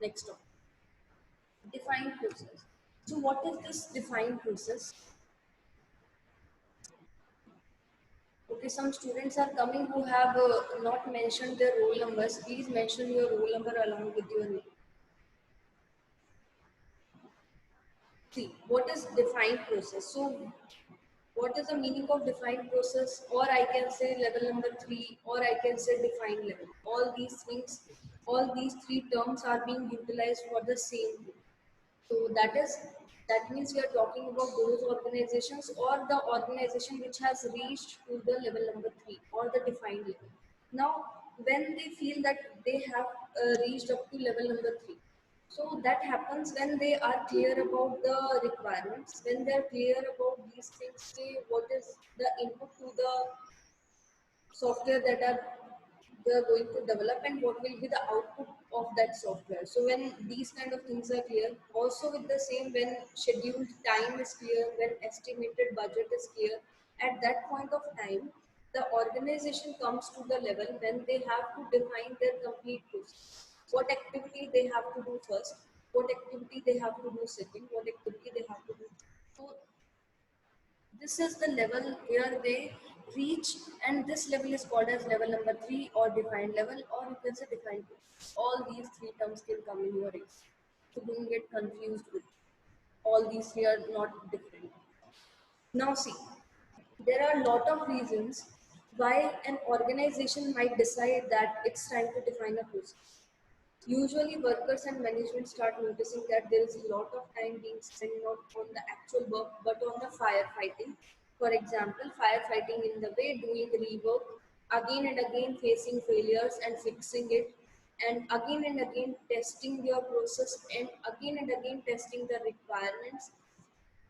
Next topic, defined process. So what is this defined process? Okay, some students are coming who have not mentioned their roll numbers. Please mention your roll number along with your name. See, what is defined process? So what is the meaning of defined process? Or I can say level number 3, or I can say defined level. All these things, all these three terms are being utilized for the same thing. So that means we are talking about those organizations or the organization which has reached to the level number 3 or the defined level. Now, when they feel that they have reached up to level number 3, so that happens when they are clear about the requirements, when they are clear about these things, say what is the input to the software that are they are going to develop and what will be the output of that software. So when these kind of things are clear, also with the same, when scheduled time is clear, when estimated budget is clear, at that point of time, the organization comes to the level when they have to define their complete process. What activity they have to do first, what activity they have to do second, what activity they have to do. So this is the level where they reach, and this level is called as level number 3 or defined level, or you can say defined process. All these three terms can come in your exam. So don't get confused with all these three are not different. Now see, there are a lot of reasons why an organization might decide that it's time to define a process. Usually, workers and management start noticing that there is a lot of time being spent not on the actual work but on the firefighting. For example, firefighting in the way, doing rework, again and again facing failures and fixing it, and again testing your process, and again testing the requirements,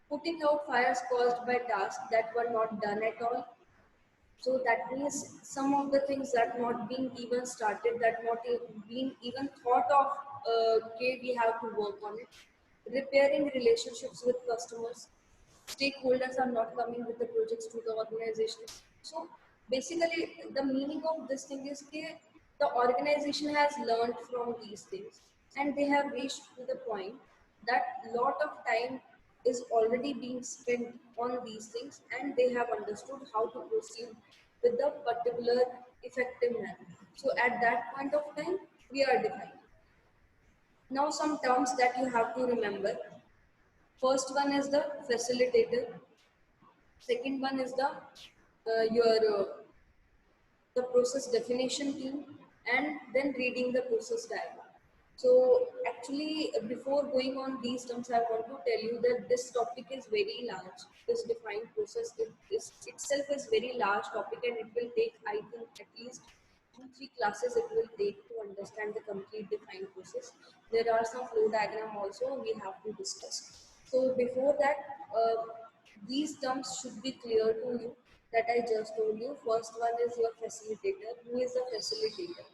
putting out fires caused by tasks that were not done at all. So that means some of the things that not being even started, that not being even thought of, okay, we have to work on it. Repairing relationships with customers. Stakeholders are not coming with the projects to the organization. So basically, the meaning of this thing is that the organization has learned from these things and they have reached to the point that lot of time is already being spent on these things and they have understood how to proceed with the particular effective manner. So at that point of time, we are defined. Now some terms that you have to remember. First one is the facilitator. Second one is the your the process definition team, and then reading the process diagram. So actually, before going on these terms, I want to tell you that this topic is very large. This defined process is itself is very large topic, and it will take, I think, at least 2 3 classes it will take to understand the complete defined process. There are some flow diagram also we have to discuss. So before that, these terms should be clear to you that I just told you. First one is your facilitator. Who is the facilitator?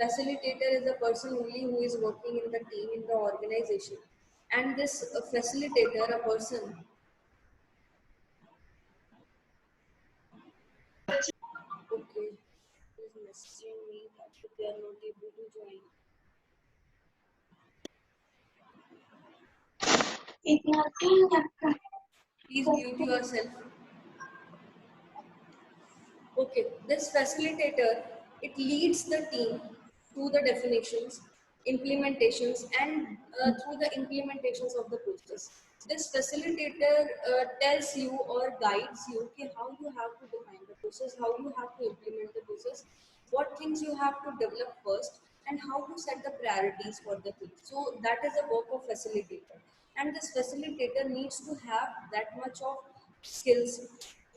Facilitator is a person only who is working in the team, in the organization. And this facilitator, a person, okay, is messaging me that they are not able to join. Please mute yourself. Okay, this facilitator, it leads the team through the definitions, implementations, and through the implementations of the process. This facilitator tells you or guides you okay, how you have to define the process, how you have to implement the process, what things you have to develop first, and how to set the priorities for the things. So that is the work of facilitator. And this facilitator needs to have that much of skills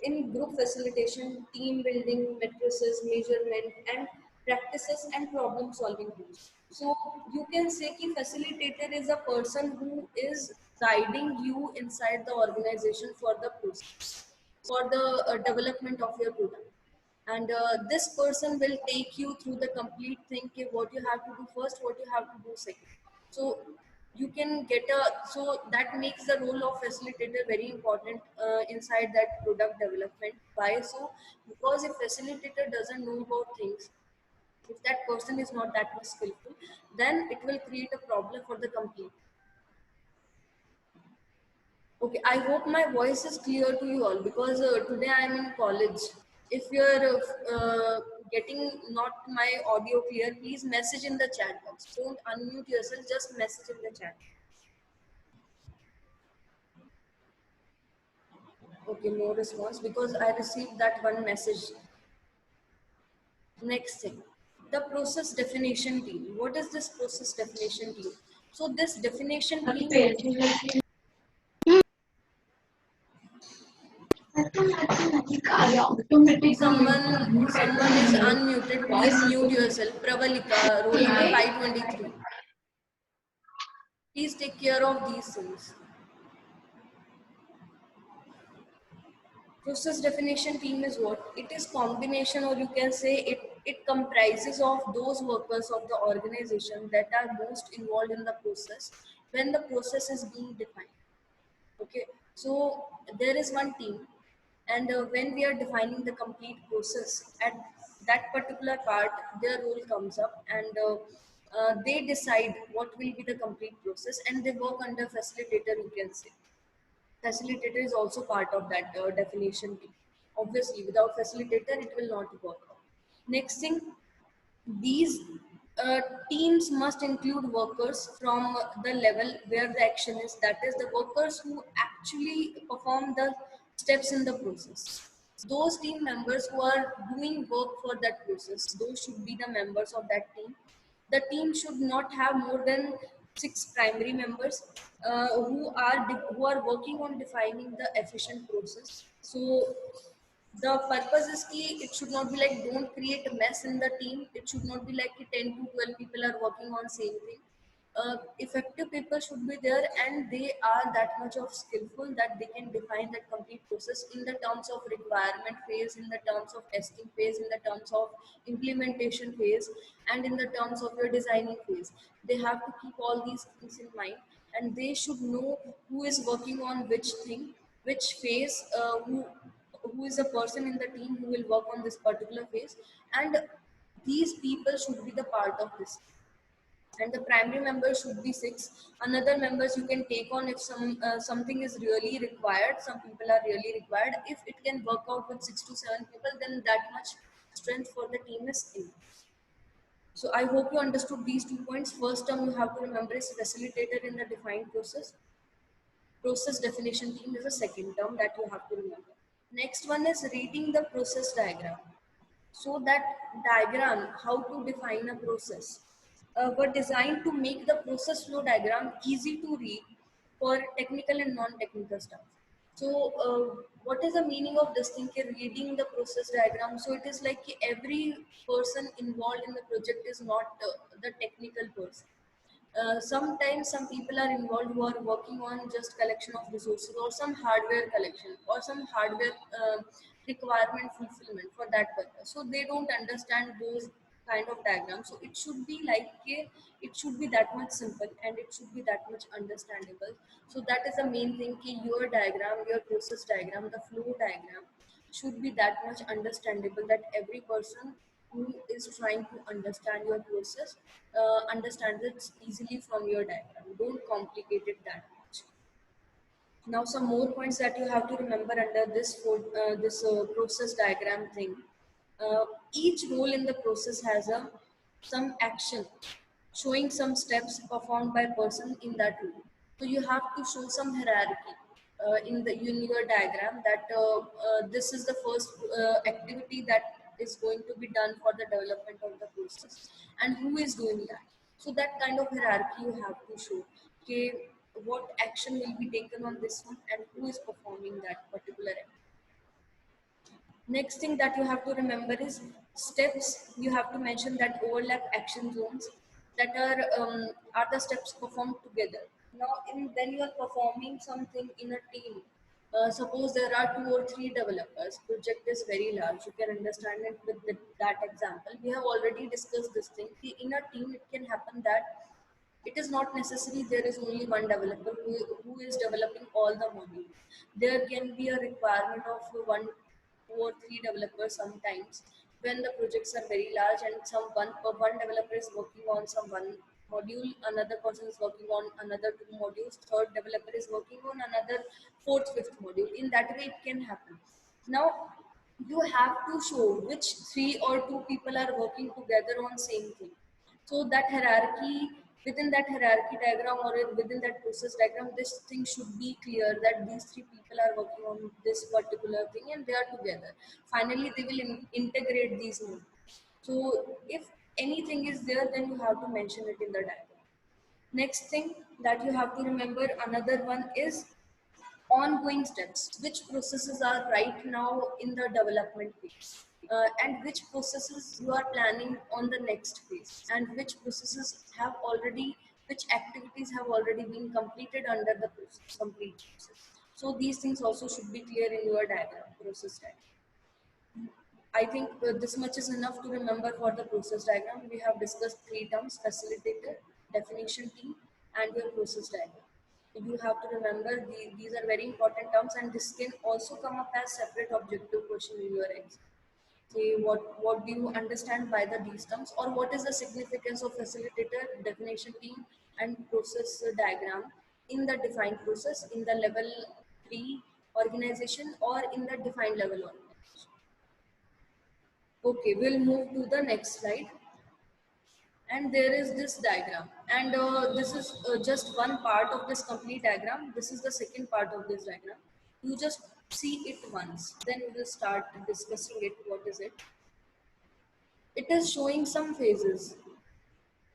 in group facilitation, team building, matrices, measurement, and practices and problem solving tools. So you can say कि facilitator is a person who is guiding you inside the organization for the process, for the development of your product. And this person will take you through the complete thing, कि what you have to do first, what you have to do second. So you can get a, so that makes the role of facilitator very important inside that product development. Why so? Because if facilitator doesn't know about things, If that person is not that much skillful, then it will create a problem for the company. Okay, I hope my voice is clear to you all, because today I am in college. If you're getting not my audio clear, please message in the chat box. Don't unmute yourself, just message in the chat. Okay, no response because I received that one message. Next thing, the process definition team. What is this process definition team? So this definition team, someone is unmuted. Please mute yourself. Pravalika, roll number 523. Please take care of these things. Process definition team is what? It is combination, or you can say it comprises of those workers of the organization that are most involved in the process when the process is being defined. Okay, so there is one team, and when we are defining the complete process at that particular part, their role comes up, and they decide what will be the complete process, and they work under facilitator, you can say. Facilitator is also part of that definition team. Obviously, without facilitator, it will not work. Next thing, these uh, teams must include workers from the level where the action is, that is, the workers who actually perform the steps in the process. Those team members who are doing work for that process, those should be the members of that team. The team should not have more than 6 primary members who are working on defining the efficient process. So the purpose is key. It should not be like, don't create a mess in the team. It should not be like 10 to 12 people are working on same thing. Effective people should be there, and they are that much of skillful that they can define that complete process in the terms of requirement phase, in the terms of testing phase, in the terms of implementation phase, and in the terms of your designing phase. They have to keep all these things in mind, and they should know who is working on which thing, which phase, who is a person in the team who will work on this particular phase, and these people should be the part of this. And the primary members should be 6. Another members you can take on if something is really required, some people are really required. If it can work out with 6 to 7 people, then that much strength for the team is in. So I hope you understood these 2 points. First term you have to remember is facilitator in the defined process. Process definition team is the second term that you have to remember. Next one is reading the process diagram. So that diagram, how to define a process, were designed to make the process flow diagram easy to read for technical and non-technical stuff. So what is the meaning of this thing, reading the process diagram? So it is like every person involved in the project is not the technical person. Sometimes some people are involved who are working on just collection of resources, or some hardware collection, or some hardware requirement fulfillment for that purpose. So they don't understand those kind of diagrams. So it should be like it should be that much simple, and it should be that much understandable. So that is the main thing, your diagram, your process diagram, the flow diagram should be that much understandable that every person who is trying to understand your process understands it easily from your diagram. Don't complicate it that much. Now, some more points that you have to remember under this process diagram thing. Each role in the process has a some action showing some steps performed by person in that role. So you have to show some hierarchy in your diagram, that this is the first activity that is going to be done for the development of the process, and who is doing that. So that kind of hierarchy you have to show. Okay, what action will be taken on this one, and who is performing that particular action. Next thing that you have to remember is steps. You have to mention that overlap action zones that are the steps performed together. Now, when you are performing something in a team, suppose there are 2 or 3 developers. Project is very large. You can understand it with that example. We have already discussed this thing. In a team, it can happen that it is not necessary there is only one developer who is developing all the modules. There can be a requirement of 1, 2 or 3 developers sometimes, when the projects are very large and one developer is working on some one module, another person is working on another two modules, third developer is working on another fourth, fifth module. In that way, it can happen. Now, you have to show which three or two people are working together on same thing. So that hierarchy, within that hierarchy diagram or within that process diagram, this thing should be clear that these three people are working on this particular thing and they are together. Finally, they will integrate these nodes. So if anything is there, then you have to mention it in the diagram. Next thing that you have to remember, another one is ongoing steps, which processes are right now in the development phase, and which processes you are planning on the next phase, and which processes have already, which activities have already been completed under the process, complete process. So these things also should be clear in your diagram, process diagram. I think this much is enough to remember for the process diagram. We have discussed three terms: facilitator, definition team, and your process diagram. You have to remember these are very important terms, and this can also come up as separate objective question in your exam. Say what do you understand by these terms, or what is the significance of facilitator, definition team, and process diagram in the defined process, in the level 3 organization, or in the defined level organization. Okay, we'll move to the next slide. And there is this diagram. And this is just one part of this complete diagram. This is the second part of this diagram. You just see it once. Then we will start discussing it. What is it? It is showing some phases.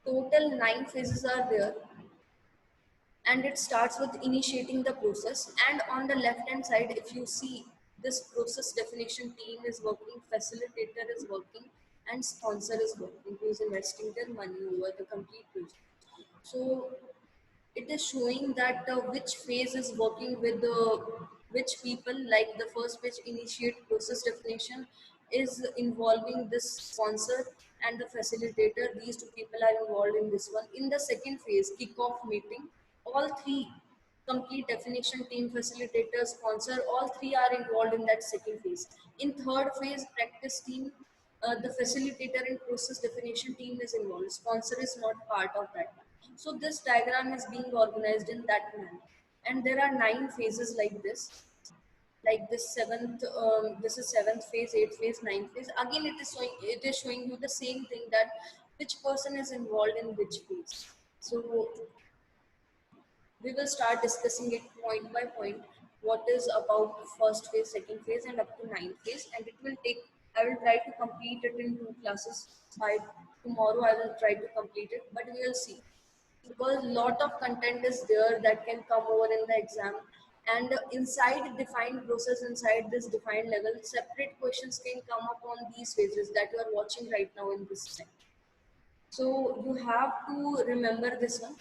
Total 9 phases are there. And it starts with initiating the process. And on the left hand side, if you see, this process definition team is working, facilitator is working, and sponsor is working, who is investing their money over the complete project. So it is showing that which phase is working with which people. Like the first page, initiate process definition, is involving this sponsor and the facilitator. These two people are involved in this one. In the second phase, kickoff meeting, all three, complete definition team, facilitator, sponsor, all three are involved in that second phase. In third phase, practice team, the facilitator and process definition team is involved. Sponsor is not part of that. So this diagram is being organized in that manner. And there are 9 phases like this. Like this this is seventh phase, eighth phase, ninth phase. Again, it is showing you the same thing, that which person is involved in which phase. So we will start discussing it point by point. What is about first phase, second phase, and up to ninth phase, and it will take. I will try to complete it in 2 classes. By tomorrow, I will try to complete it, but we will see, because lot of content is there that can come over in the exam. And inside defined process, inside this defined level, separate questions can come up on these phases that you are watching right now in this time. So you have to remember this one.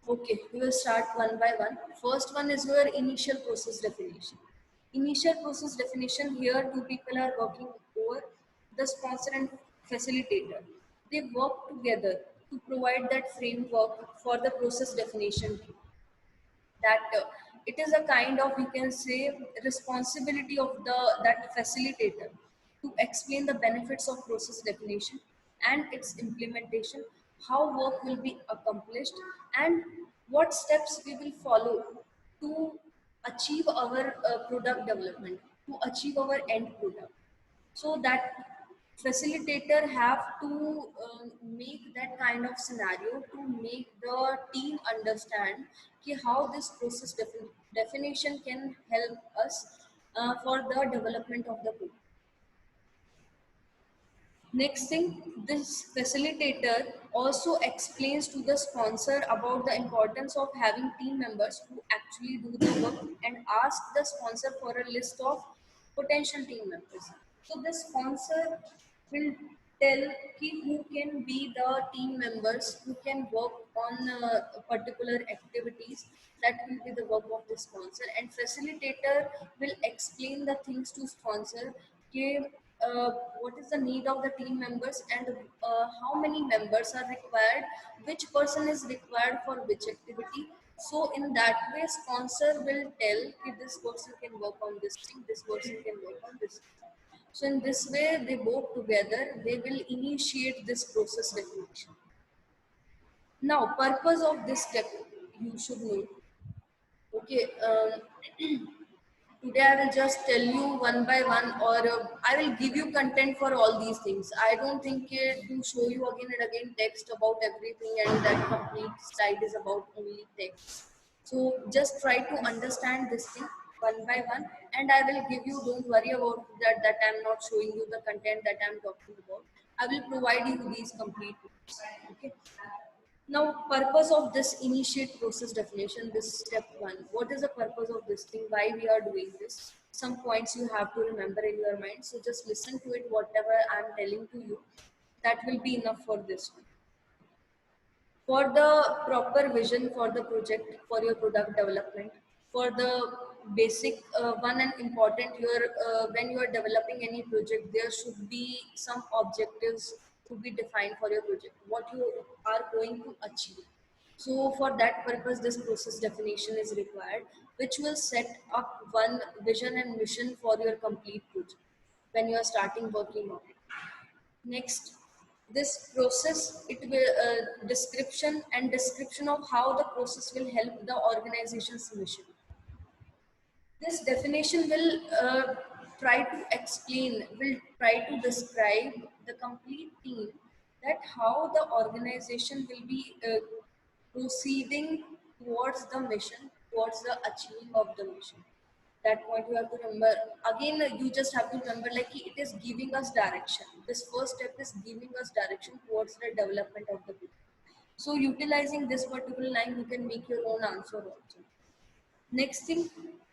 Okay, we will start one by one. First one is your initial process definition. Initial process definition, here two people are working over, the sponsor and facilitator. They work together to provide that framework for the process definition. That it is a kind of, you can say, responsibility of the that facilitator to explain the benefits of process definition and its implementation, how work will be accomplished, and what steps we will follow to achieve our product development, to achieve our end product. So that facilitator have to make that kind of scenario to make the team understand how this process definition can help us for the development of the product. Next thing, this facilitator also explains to the sponsor about the importance of having team members who actually do the work, and ask the sponsor for a list of potential team members. So the sponsor will tell who can be the team members who can work on particular activities. That will be the work of the sponsor, and facilitator will explain the things to sponsor. Okay, what is the need of the team members, and how many members are required, which person is required for which activity. So in that way, sponsor will tell this person can work on this thing, this person can work on this thing. So in this way, they both together, they will initiate this process definition. Now, purpose of this step, you should know. Okay, today I will just tell you one by one, or I will give you content for all these things. I don't think it to show you again and again text about everything and that complete slide is about only text. So just try to understand this thing one by one, and I will give you. Don't worry about that. I'm not showing you the content that I'm talking about. I will provide you these complete notes. Okay. Now, purpose of this initiate process definition, this step one. What is the purpose of this thing? Why we are doing this? Some points you have to remember in your mind. So just listen to it, whatever I'm telling to you. That will be enough for this one. For the proper vision for the project, for your product development, for the basic one and important your when you are developing any project, there should be some objectives to be defined for your project, what you are going to achieve. So for that purpose this process definition is required, which will set up one vision and mission for your complete project when you are starting working on it. Next, this process, it will description of how the process will help the organization's mission. This definition will try to describe the complete team that how the organization will be proceeding towards the mission, towards the achieving of the mission. That point you have to remember. Again, you just have to remember like it is giving us direction. This first step is giving us direction towards the development of the people. So utilizing this particular line, you can make your own answer also. Next thing,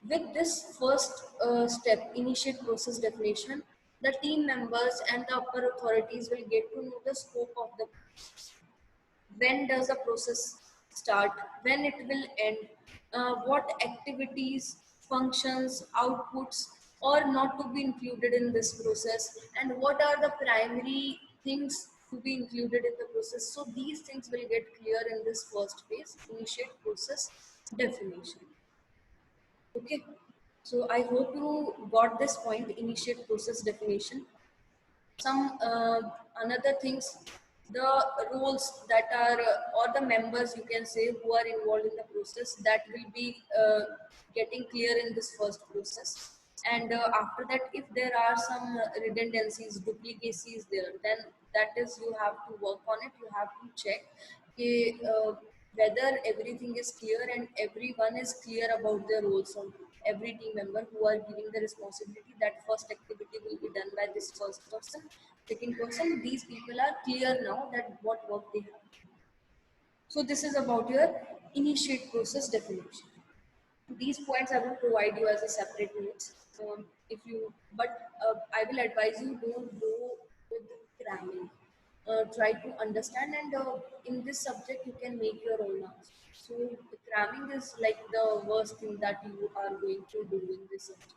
with this first step, initiate process definition, the team members and the upper authorities will get to know the scope of the process. When does the process start? When it will end? What activities, functions, outputs are not to be included in this process? And what are the primary things to be included in the process? So these things will get clear in this first phase, initiate process definition. Okay, so I hope you got this point, initiate process definition. Some another things, the roles that are or the members you can say who are involved in the process, that will be getting clear in this first process. And after that, if there are some redundancies, duplicacies there, then that is you have to work on it. You have to check whether everything is clear and everyone is clear about their roles. On every team member who are giving the responsibility, that first activity will be done by this first person, second person. These people are clear now that what work they have. So this is about your initiate process definition. These points I will provide you as a separate notes. If you, but I will advise you don't go with cramming. Try to understand, and in this subject you can make your own answer. So the cramming is like the worst thing that you are going to do in this subject.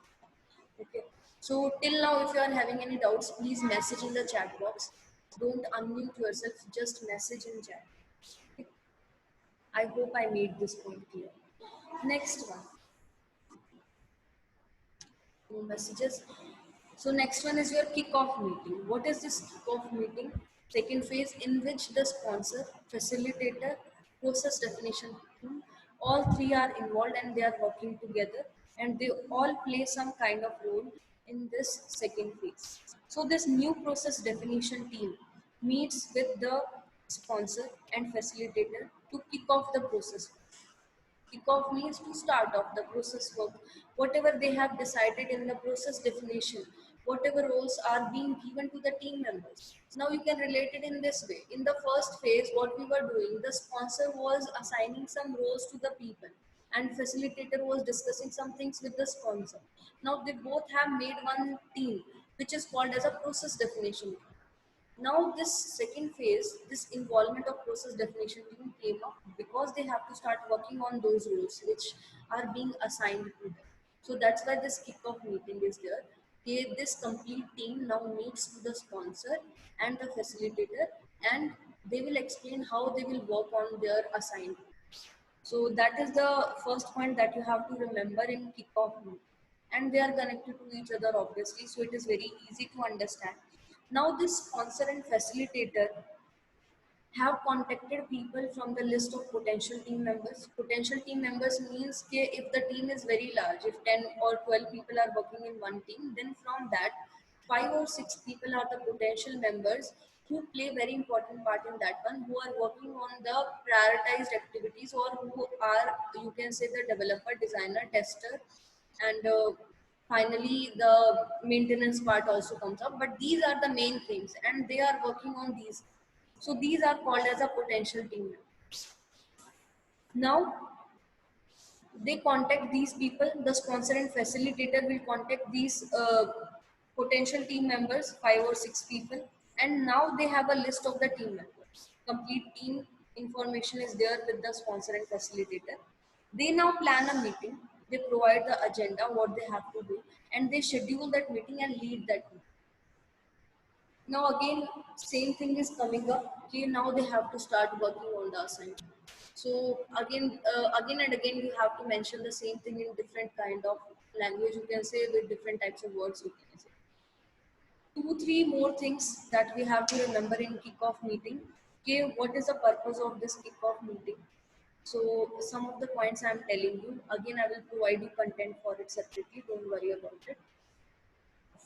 Okay. So till now, if you are having any doubts, please message in the chat box. Don't unmute yourself. Just message in chat. Okay. I hope I made this point clear. Next one. No messages. So next one is your kickoff meeting. What is this kickoff meeting? Second phase, in which the sponsor, facilitator, process definition team, all three are involved and they are working together, and they all play some kind of role in this second phase. So this new process definition team meets with the sponsor and facilitator to kick off the process. Kickoff means to start off the process work. Whatever they have decided in the process definition, whatever roles are being given to the team members. Now you can relate it in this way. In the first phase, what we were doing, the sponsor was assigning some roles to the people and facilitator was discussing some things with the sponsor. Now they both have made one team, which is called as a process definition. Now this second phase, this involvement of process definition team came up because they have to start working on those roles which are being assigned to them. So that's why this kickoff meeting is there. This complete team now meets with the sponsor and the facilitator, and they will explain how they will work on their assigned roles. So that is the first point that you have to remember in kickoff meeting. and they are connected to each other obviously, so it is very easy to understand. Now this sponsor and facilitator have contacted people from the list of potential team members. Potential team members means कि if the team is very large, if 10 or 12 people are working in one team, then from that, 5 or 6 people are the potential members who play very important part in that one, who are working on the prioritized activities, or who are, you can say, the developer, designer, tester, and finally the maintenance part also comes up. But these are the main things, and they are working on these, so these are called as a potential team members. Now they contact these people. The sponsor and facilitator will contact these potential team members, 5 or 6 people, and now they have a list of the team members. Complete team information is there with the sponsor and facilitator. They now plan a meeting. They provide the agenda, what they have to do, and they schedule that meeting and lead that meeting. Now again, same thing is coming up. Okay, now they have to start working on the assignment. So again and again, you have to mention the same thing in different kind of language. You can say with different types of words. You can say 2, 3 more things that we have to remember in kickoff meeting. Okay, what is the purpose of this kickoff meeting? So some of the points I'm telling you. Again, I will provide you content for it separately. Don't worry about it.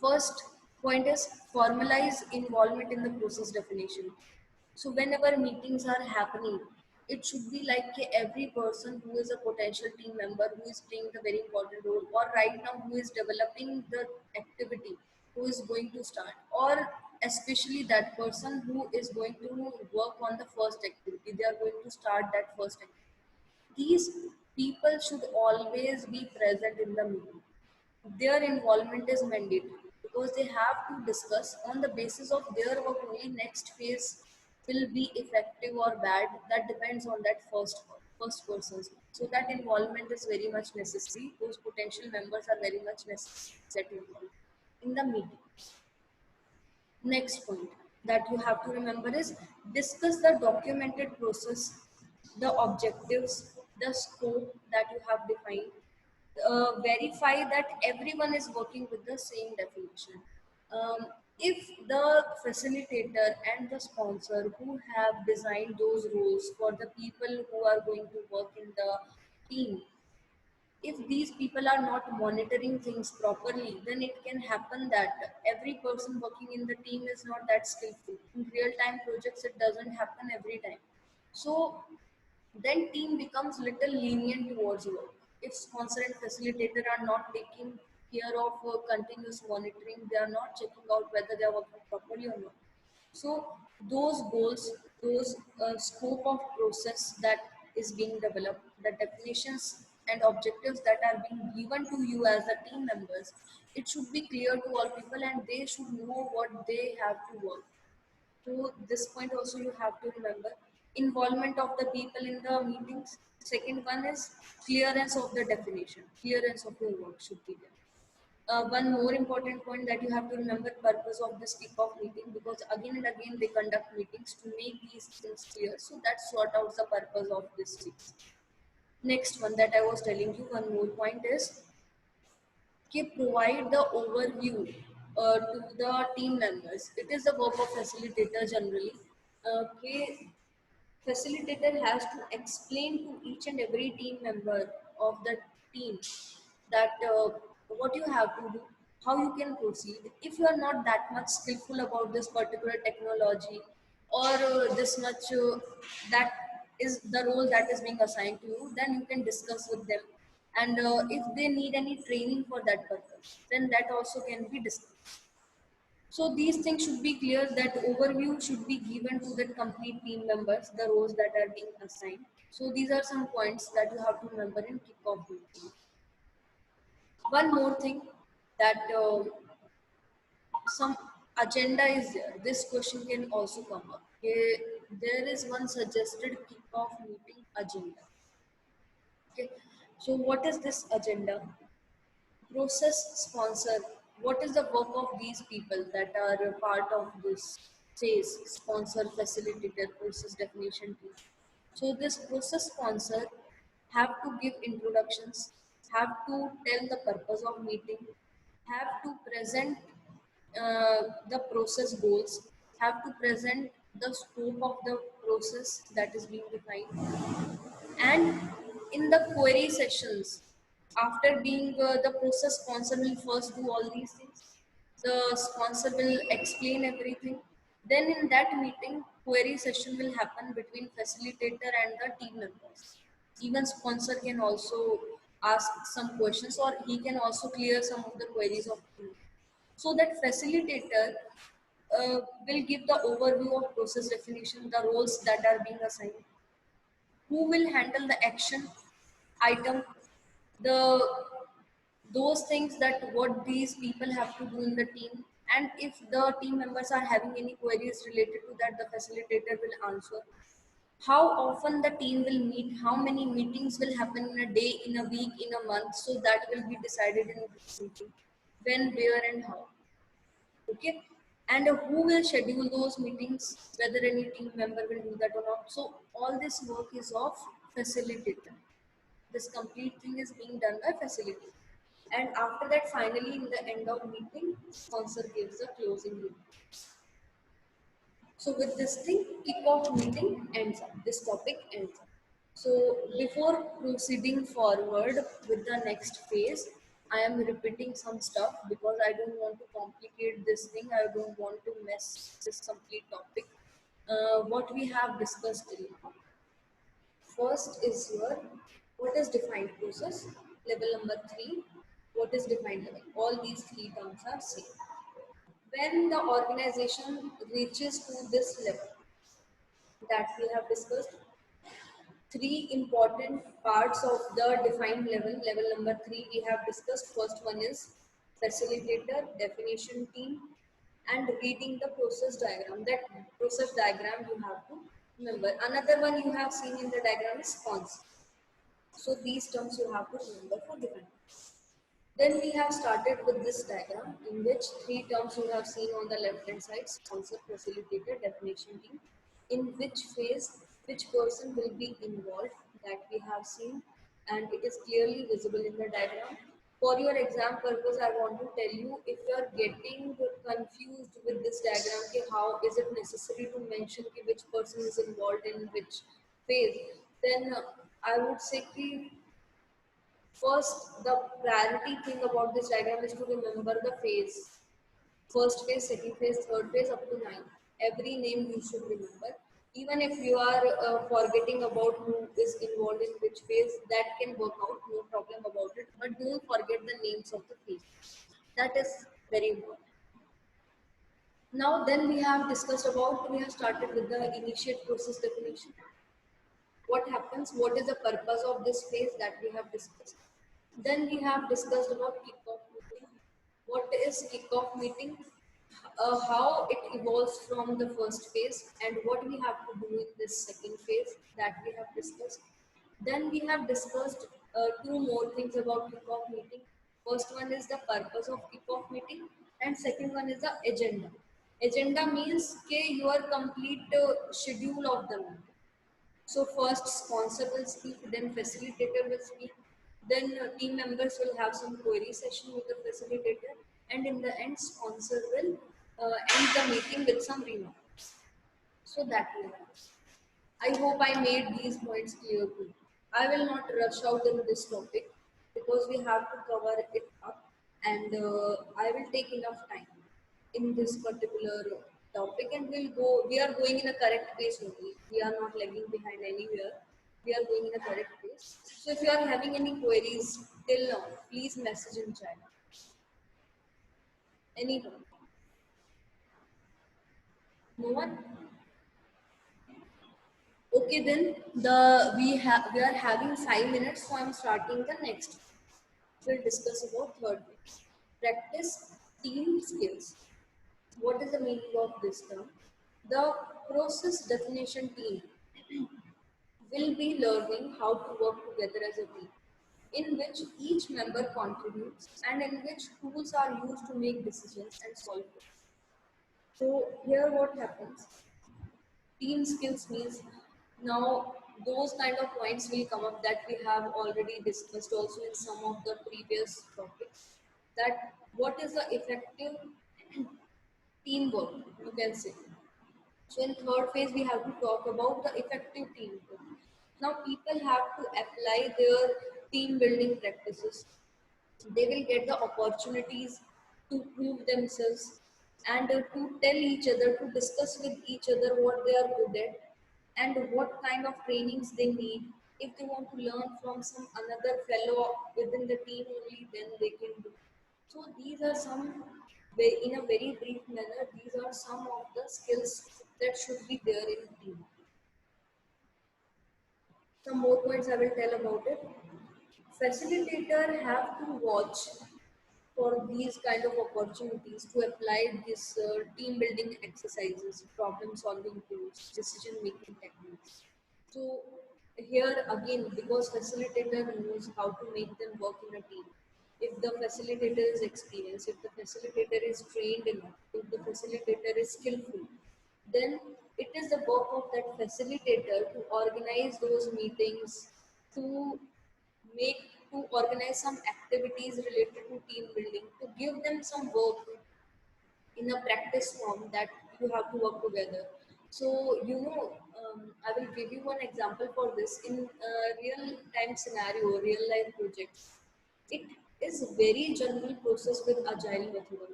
First point is formalize involvement in the process definition. So whenever meetings are happening, it should be like every person who is a potential team member, who is playing the very important role, or right now who is developing the activity, who is going to start, or especially that person who is going to work on the first activity, they are going to start that first activity. These people should always be present in the meeting. Their involvement is mandatory because they have to discuss on the basis of their work only next phase will be effective or bad. That depends on that first person's. So that involvement is very much necessary. Those potential members are very much necessary to get involved in the meeting. Next point that you have to remember is discuss the documented process, the objectives, the scope that you have defined. Verify that everyone is working with the same definition. If the facilitator and the sponsor who have designed those roles for the people who are going to work in the team, if these people are not monitoring things properly, then it can happen that every person working in the team is not that skillful. In real time projects, it doesn't happen every time. So then team becomes little lenient towards work. If sponsor and facilitator are not taking care of continuous monitoring, they are not checking out whether they are working properly or not. So those goals, those scope of process that is being developed, the definitions and objectives that are being given to you as the team members, it should be clear to all people and they should know what they have to work. So this point also you have to remember. Involvement of the people in the meetings. Second one is clearance of the definition. Clearance of your work should be there. One more important point that you have to remember, purpose of this kickoff meeting, because again and again they conduct meetings to make these things clear. So that sort out the purpose of this things. Next one that I was telling you, one more point is provide the overview to the team members. It is the work of facilitator generally. Okay, facilitator has to explain to each and every team member of the team that what you have to do, how you can proceed. If you are not that much skillful about this particular technology, or this much that is the role that is being assigned to you, then you can discuss with them. And if they need any training for that purpose, then that also can be discussed. So these things should be clear, that overview should be given to the complete team members, the roles that are being assigned. So these are some points that you have to remember in kickoff meeting. One more thing that some agenda is there. This question can also come up. Okay, there is one suggested kickoff meeting agenda. Okay, so what is this agenda? Process sponsor, what is the work of these people that are a part of this phase? Sponsor, facilitator, process definition team. So this process sponsor have to give introductions, have to tell the purpose of meeting, have to present the process goals, have to present the scope of the process that is being defined. And in the query sessions, after being the process sponsor will first do all these things. The sponsor will explain everything. Then in that meeting, query session will happen between facilitator and the team members. Even sponsor can also ask some questions, or he can also clear some of the queries of team. So that facilitator will give the overview of process definition, the roles that are being assigned, who will handle the action item, the those things that what these people have to do in the team. And if the team members are having any queries related to that, the facilitator will answer. How often the team will meet, how many meetings will happen in a day, in a week, in a month, so that will be decided in this meeting, when, where, and how. Okay. And who will schedule those meetings, whether any team member will do that or not. So all this work is of facilitator. This complete thing is being done by facility. And after that, finally, in the end of meeting, sponsor gives the closing remark. So with this thing, kick-off meeting ends up. This topic ends up. So before proceeding forward with the next phase, I am repeating some stuff because I don't want to complicate this thing. I don't want to mess this complete topic. What we have discussed till now. First is here, what is defined process? Level number 3, what is defined level? All these three terms are same. When the organization reaches to this level that we have discussed, three important parts of the defined level. Level number 3 we have discussed. First one is facilitator, definition team, and reading the process diagram. That process diagram you have to remember. Another one you have seen in the diagram is sponsor. So these terms you have to remember for defined. Then we have started with this diagram in which three terms you have seen on the left hand side: sponsor, facilitator, definition team. In which phase, which person will be involved, that we have seen, and it is clearly visible in the diagram. For your exam purpose, I want to tell you, if you are getting confused with this diagram, कि how is it necessary to mention कि which person is involved in which phase, then I would say कि first, the priority thing about this diagram is to remember the phase. First phase, second phase, third phase, up to 9. Every name you should remember. Even if you are forgetting about who is involved in which phase, that can work out, no problem about it. But don't forget the names of the phase. That is very important. Now, then we have discussed about, we have started with the initiate process definition. What happens, what is the purpose of this phase, that we have discussed. Then we have discussed about kickoff meeting. What is kickoff meeting? How it evolves from the first phase, and what we have to do in this second phase, that we have discussed. Then we have discussed two more things about kickoff meeting. First one is the purpose of kickoff meeting, and second one is the agenda. Agenda means your complete schedule of the meeting. So first sponsor will speak, then facilitator will speak, then team members will have some query session with the facilitator, and in the end sponsor will end the meeting with some remarks. So that will happen. I hope I made these points clear to you. I will not rush out in this topic because we have to cover it up, and I will take enough time in this particular topic, and we are going in a correct pace only. We are not lagging behind anywhere. We are going in a correct pace. So if you are having any queries till now, please message in chat. Anyone? No one? Okay, then we are having 5 minutes, so I'm starting the next. We'll discuss about third one. Practice team skills. What is the meaning of this term? The process definition team will be learning how to work together as a team, in which each member contributes and in which tools are used to make decisions and solve problems. So here what happens? Team skills means, now those kind of points will come up that we have already discussed also in some of the previous topics, that what is the effective teamwork, you can say. So in third phase, we have to talk about the effective teamwork. Now people have to apply their team building practices. They will get the opportunities to prove themselves and to tell each other, to discuss with each other what they are good at and what kind of trainings they need. If they want to learn from some another fellow within the team only, then they can do. So these are some, in a very brief manner, these are some of the skills that should be there in team. Some more points I will tell about it. Facilitator have to watch for these kind of opportunities to apply this team building exercises, problem solving tools, decision making techniques. So here again, because facilitator knows how to make them work in a team. If the facilitator is experienced, if the facilitator is trained enough, if the facilitator is skillful, then it is the work of that facilitator to organize those meetings, to make to organize some activities related to team building, to give them some work in a practice form that you have to work together. So, I will give you one example for this in real time scenario, real life projects. It is a very general process with agile methodology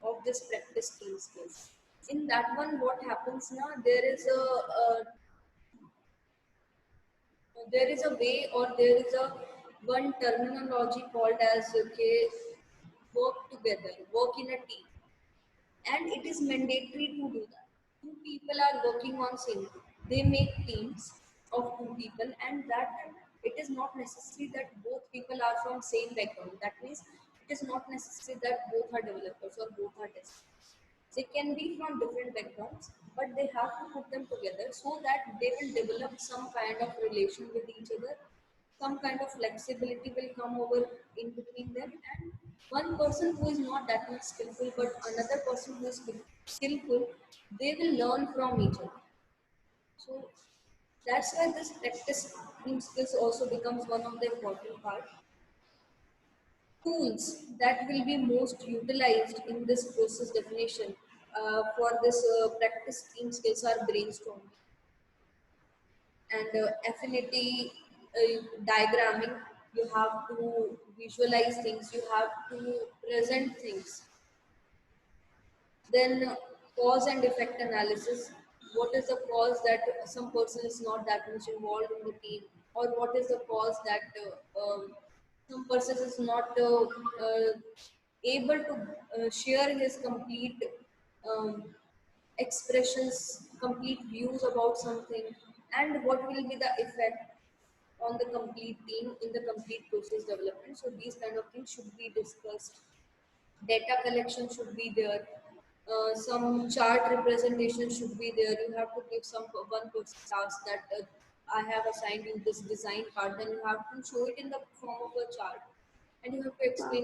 of this practice team skills. In that one, what happens now? There is a way, or there is a one terminology called as, okay, work together, work in a team, and it is mandatory to do that. Two people are working on same thing. They make teams of two people, and that it is not necessary that both people are from same background. That means it is not necessary that both are developers or both are testers. They can be from different backgrounds, but they have to put them together so that they will develop some kind of relation with each other. Some kind of flexibility will come over in between them, and one person who is not that much skillful, but another person who is skillful, they will learn from each other. So that's why this practice team skills also becomes one of the important part. Tools that will be most utilized in this process definition for this practice team skills are brainstorming and affinity diagramming. You have to visualize things, you have to present things. Then cause and effect analysis. What is the cause that some person is not that much involved in the team, or what is the cause that some person is not able to share his complete um, expressions, complete views about something, and what will be the effect on the complete team in the complete process development. So these kind of things should be discussed. Data collection should be there. Some chart representation should be there. You have to give some one person task that I have assigned you this design part. Then you have to show it in the form of a chart, and you have to explain